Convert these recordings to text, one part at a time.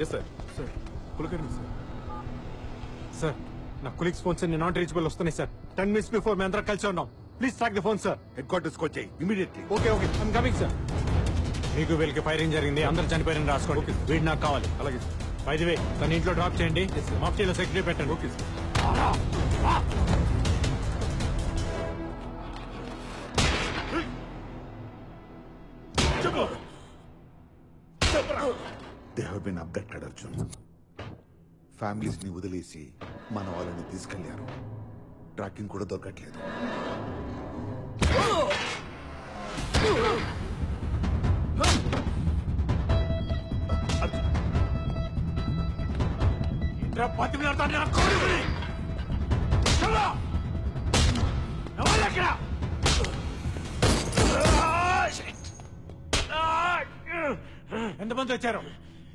Yes sir. Sir Kulkarni sir. Sir నా colleagues phones అన్ని not reachable వస్తున్నాయి సార్. 10 minutes బిఫోర్ మేము అందరం కలిసి ఉన్నాం. Please track the phone sir. Headquarters కి వచ్చాయి immediately. Okay okay I'm coming sir. మీకు వీళ్ళకి ఫైరింగ్ జరిగింది, అందరు చనిపోయారని రాసుకోండి. వీడు నాకు కావాలి. అలాగే సార్. బై ది వే తన ఇంట్లో డ్రాప్ చేయండి. మాఫ్టీలో సెక్యూరిటీ పెట్టండి. Okay sir. They have been abducted Arjun. Families ని వదిలేసి మన వాళ్ళని తీసుకెళ్లారు. ట్రాకింగ్ కూడా దొరకట్లేదు. ఎంతమంది వచ్చారు?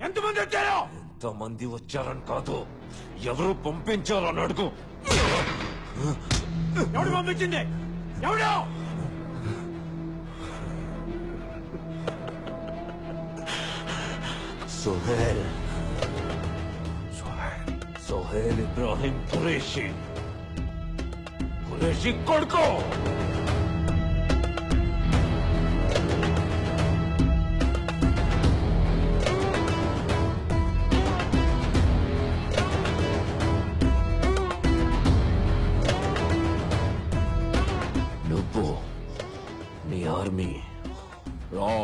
ఎంతమంది వచ్చారు? ఎంతమంది వచ్చారని కాదు, ఎవరు పంపించారని అడుగు. ఎవడు పంపించింది? ఎవడు? सोहेल सोहेल इब्राहिम कुरैशी కొడుకు. నువ్వు నీ ఆర్మీ రా,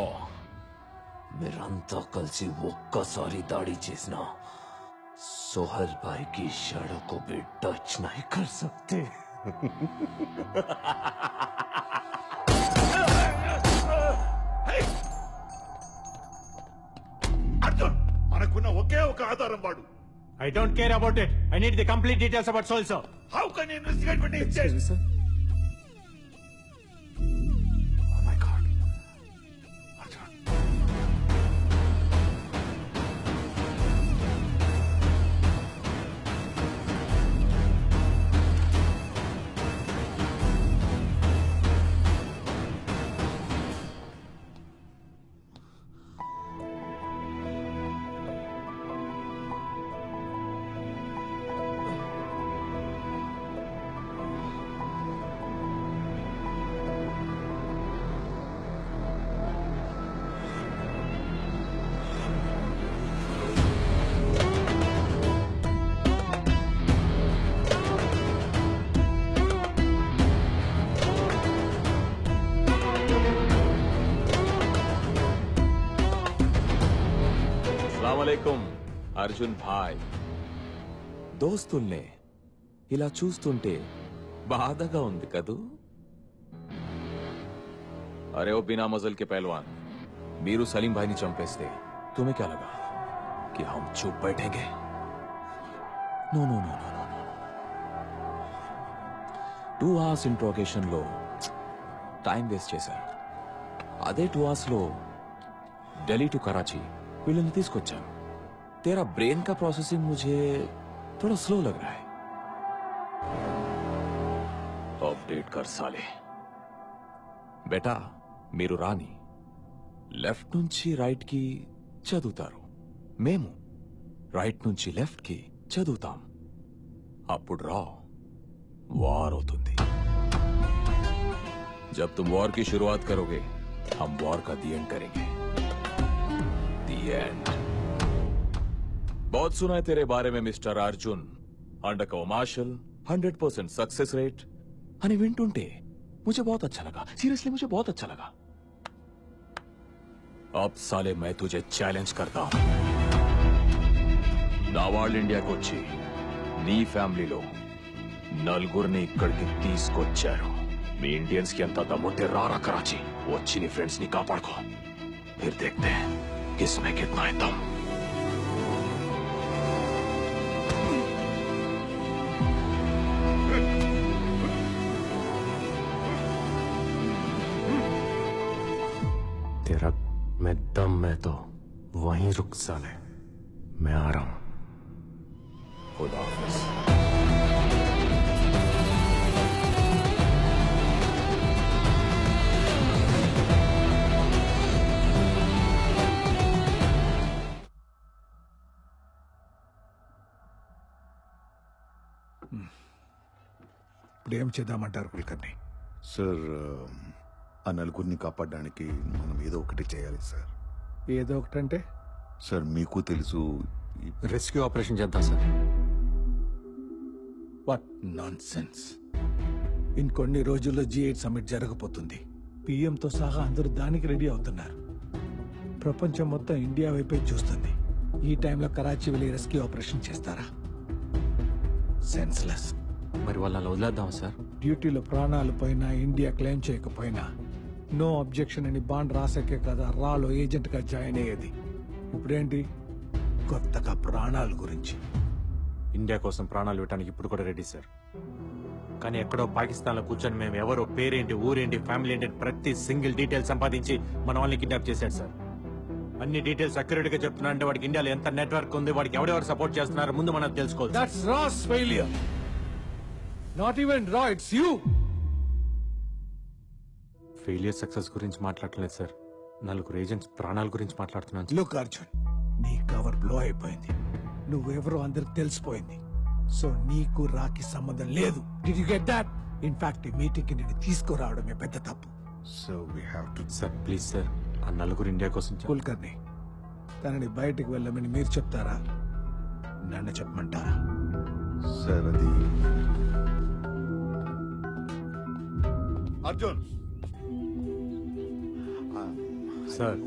మీరంతా కలిసి ఒక్కసారి దాడి చేసిన सोहेल भाई की शड़ों को भी टच नहीं कर सकते. అర్జున్, మనకున్న ఒకే ఒక ఆధారం వాడు. I don't care about it. I need the complete details about Sohail sir. How can you investigate with him? Sir. Oh my god. Arjun, అస్సలాముఅలైకుం అర్జున్ భాయ్. దోస్తుల్నే ఇలా చూస్తుంటే బాధగా ఉంది కదూ. అరే ఓ బినా మజల్ కే పహల్వాన్, మీరు సలీం భాయ్ని చంపేస్తే तुम्हें क्या लगा कि हम चुप बैठेंगे? No no no no no. 2 hours interrogation లో టైం వేస్ట్ చేశారు. అదే 2 hours లో ఢిల్లీ టు कराची వీళ్ళని తీసుకొచ్చాను. तेरा ब्रेन का प्रोसेसिंग मुझे थोड़ा स्लो लग रहा है. अपडेट कर साले. బేటా మీరు రాని లెఫ్ట్ నుంచి రైట్ కి చదువుతారు, మేము రైట్ నుంచి లెఫ్ట్ కి చదువుతాం. అప్పుడు రా వార్ అవుతుంది. जब तुम वॉर की शुरुआत करोगे हम वॉर का दी एंड करेंगे. The end. बहुत सुना है तेरे बारे में mister Arjun. Undercover marshal, 100% success rate అని వింటుంటే मुझे बहुत अच्छा लगा. सीरियसली मुझे बहुत अच्छा लगा. अब साले मैं तुझे चैलेंज करता हूं. నా వాళ్ళు ఇండియాకి వచ్చి నీ ఫ్యామిలీలో నలుగురిని ఇక్కడికి తీసుకొచ్చారు. మీ ఇండియన్స్ కి ఎంత దమ్ముంటే రారా कराची, వచ్చి నీ ఫ్రెండ్స్ ని కాపాడుకో. फिर देखते हैं किसमें कितना है दम. तेरा मैं दम मैं तो वहीं रुक साले, मैं आ रहा हूं. खुदा हाफिज. ఇప్పుడు ఏం చేద్దామంటారు కుల్కర్ని? సార్ ఆ నలుగురిని కాపాడడానికి మనం ఏదో ఒకటి చేయాలి సార్. ఏదో ఒకటంటే సార్ మీకు తెలుసు రెస్క్యూ ఆపరేషన్ చేద్దాం సార్. What non sense. ఇంకొన్ని రోజుల్లో G8 సమ్మిట్ జరగబోతుంది. పిఎంతో సహా అందరూ దానికి రెడీ అవుతున్నారు. ప్రపంచం మొత్తం ఇండియా వైపే చూస్తుంది. ఈ టైంలో కరాచీ వెళ్ళి రెస్క్యూ ఆపరేషన్ చేస్తారా? సెన్స్లెస్. మరి వాళ్ళని వదిలేద్దాం సార్. డ్యూటీలో ప్రాణాలు పోయినా, ఇండియా క్లెయిమ్ చేయకపోయినా నో అబ్జెక్షన్ అని బాండ్ రాసాకే కదా రాలో ఏజెంట్గా జాయిన్ అయ్యేది. ఇప్పుడేంటి కొత్తగా ప్రాణాల గురించి? ఇండియా కోసం ప్రాణాలు ఇవ్వడానికి ఇప్పుడు కూడా రెడీ సార్. కానీ ఎక్కడో పాకిస్తాన్లో కూర్చొని మేము ఎవరో పేరేంటి, ఊరేంటి, ఫ్యామిలీ ఏంటి ప్రతి సింగిల్ డీటెయిల్ సంపాదించి మన వాళ్ళని కిడ్నాప్ చేశాడు సార్. అన్ని డీటెయిల్స్ అక్యురేట్ గా చెప్తున్నా అంటే వాడికి ఇండియాలో ఎంత నెట్వర్క్ ఉంది, వాడికి ఎవరెవరు సపోర్ట్ చేస్తున్నారు ముందు మనం తెలుసుకోవాలి. That's RAW's failure. Not even రా, ఇట్స్ యూ. ఫెయిలియర్ సక్సెస్ గురించి మాట్లాడలేదు సార్, నలుగురు ఏజెంట్స్ ప్రాణాల గురించి మాట్లాడుతున్నాను. లుక్ అర్జున్, నీ కవర్ బ్లో అయిపోయింది. నువ్వెవరో అందరికి తెలిసిపోయింది. సో నీకు రాకి సంబంధం లేదు. Did you get that? In fact ఈ మీటింగ్ కి నేను తీసుకురావడమే పెద్ద తప్పు. So we have to. Sir please sir, ఆ నలుగురు ఇండియా కోసం కుల్కర్ని తనని బయటికి వెళ్ళమని మీరు చెప్తారా, నన్ను చెప్పమంటారా? సార్ అది అర్జున్ సార్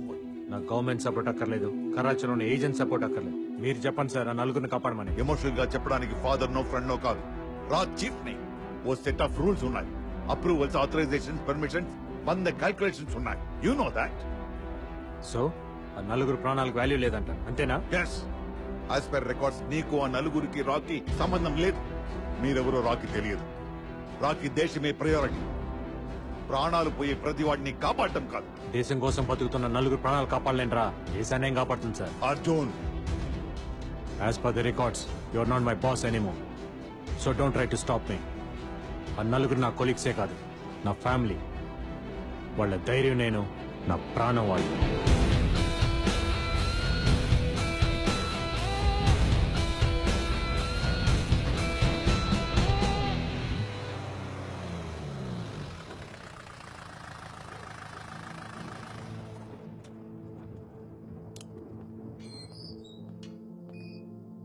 నాకు గవర్నమెంట్ సపోర్ట్ అక్కర్లేదు, కరాచీలోని ఏజెంట్ సపోర్ట్ అక్కర్లేదు. మీరు చెప్పండి సార్, ఆ నలుగురిని కాపాడమని. ఎమోషనల్ గా చెప్పడానికి ఫాదర్ నో ఫ్రెండ్ నో కాదు, రా చీఫ్ ని. ఓ సెట్ ఆఫ్ రూల్స్ ఉన్నాయి, అప్రూవల్స్, ఆథరైజేషన్స్, పర్మిషన్స్, 100 క్యాల్కులేషన్స్ ఉన్నాయి. You know that. సో ఆ నలుగురు ప్రాణాలకు వాల్యూ లేదంట, అంతేనా? ఎస్, యాజ్ పర్ రికార్డ్స్ నీకు ఆ నలుగురికి రాకి సంబంధం లేదు. మీరెవరో రాకి తెలియదు. రాకి దేశమే ప్రయారిటీ. ప్రాణాలు పోయే ప్రతి వాడిని కాపాడటం కాదు. దేశం కోసం బతుకుతున్న నలుగురు ప్రాణాలు కాపాడలేంట్రా, దేశాన్ని ఏం కాపాడుతుంది sir? Arjun, as per the records you are not my boss anymore, so don't try to stop me. ఆ నలుగురు నా కొలీగ్సే కాదు, నా ఫ్యామిలీ. వాళ్ళ ధైర్యం నేను, నా ప్రాణం వాళ్ళు.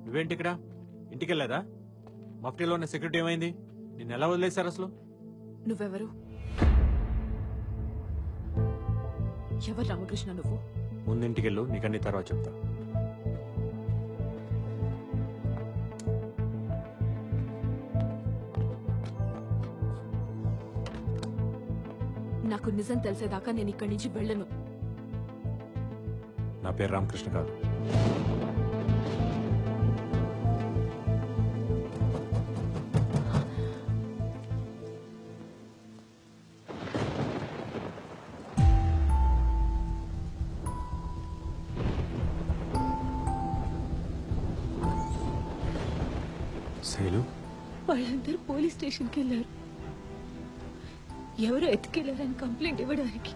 నువ్వేంటి ఇక్కడ? ఇంటికి వెళ్ళారా? మఫ్టీలో ఉన్న సెక్యూరిటీ ఏమైంది? నిన్ను ఎలా వదిలేశారు అసలు? నువ్వెవరు? ఎవరు రామకృష్ణ నువ్వు? ముందు ఇంటికి వెళ్ళు, నీకన్నీ తర్వాత చెప్తా. నాకు నిజం తెలిసేదాకా నేను ఇక్కడి నుంచి వెళ్ళను. నా పేరు రామకృష్ణ కాదు. శైలు, వాళ్ళందరూ పోలీస్ స్టేషన్కి వెళ్ళారు. ఎవరో ఎత్తుకెళ్లారని కంప్లైంట్ ఇవ్వడానికి.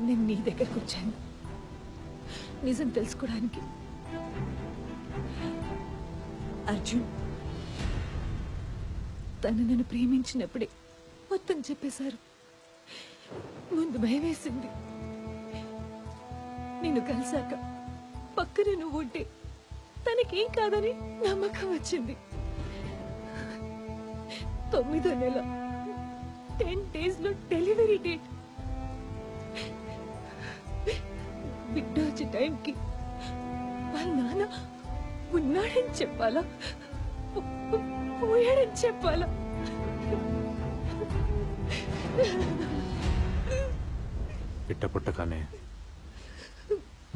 నేను నీ దగ్గరకు వచ్చాను నిజం తెలుసుకోవడానికి. అర్జున్ తను నన్ను ప్రేమించినప్పుడే మొత్తం చెప్పేశారు. ముందు భయం వేసింది. నిన్ను కలిసాక పక్కన నువ్వు ఉంటే తనకేం కాదని నమ్మకం వచ్చింది. 9వ నెల 10 days లో డెలివరీ డేట్. బిడ్డ వచ్చే టైంకి వాళ్ళ నాన్న ఉన్నాడని చెప్పాలా, పోయాడని చెప్పాలా? పిట్ట పుట్టగానే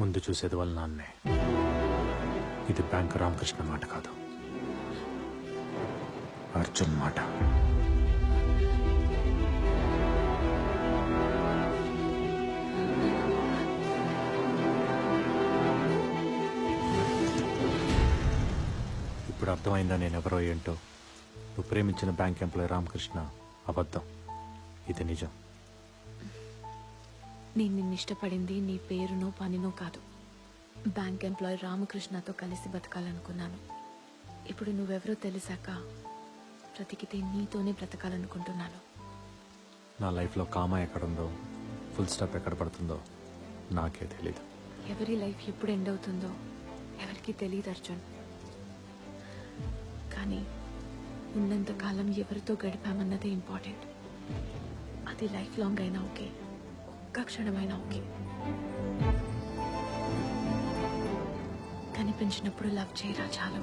ముందు చూసేది వాళ్ళ నాన్నే. ఇది బ్యాంక్ రామకృష్ణ మాట కాదు, అర్జున్ మాట. ఇప్పుడు అర్థమైందా నేనెవరో ఏంటో? నువ్వు ప్రేమించిన బ్యాంక్ ఎంప్లాయీ రామకృష్ణ అబద్ధం, ఇది నిజం. నేను నిన్ను ఇష్టపడింది నీ పేరునో పనినో కాదు. బ్యాంక్ ఎంప్లాయీ రామకృష్ణతో కలిసి బతకాలనుకున్నాను. ఇప్పుడు నువ్వెవరో తెలిసాక బ్రతికితే నీతోనే బ్రతకాలనుకుంటున్నాను. నా లైఫ్లో కామా ఎక్కడుందో ఫుల్ స్టాప్ ఎక్కడ పడుతుందో నాకే తెలీదు. ఎవరి లైఫ్ ఎప్పుడు ఎండ్ అవుతుందో ఎవరికి తెలియదు అర్జున్. కానీ ఉన్నంత కాలం ఎవరితో గడిపామన్నదే ఇంపార్టెంట్. అది లైఫ్ లాంగ్ అయినా ఓకే, ఒక్క క్షణమైనా ఓకే. కనిపించినప్పుడు లవ్ చేయరా చాలు.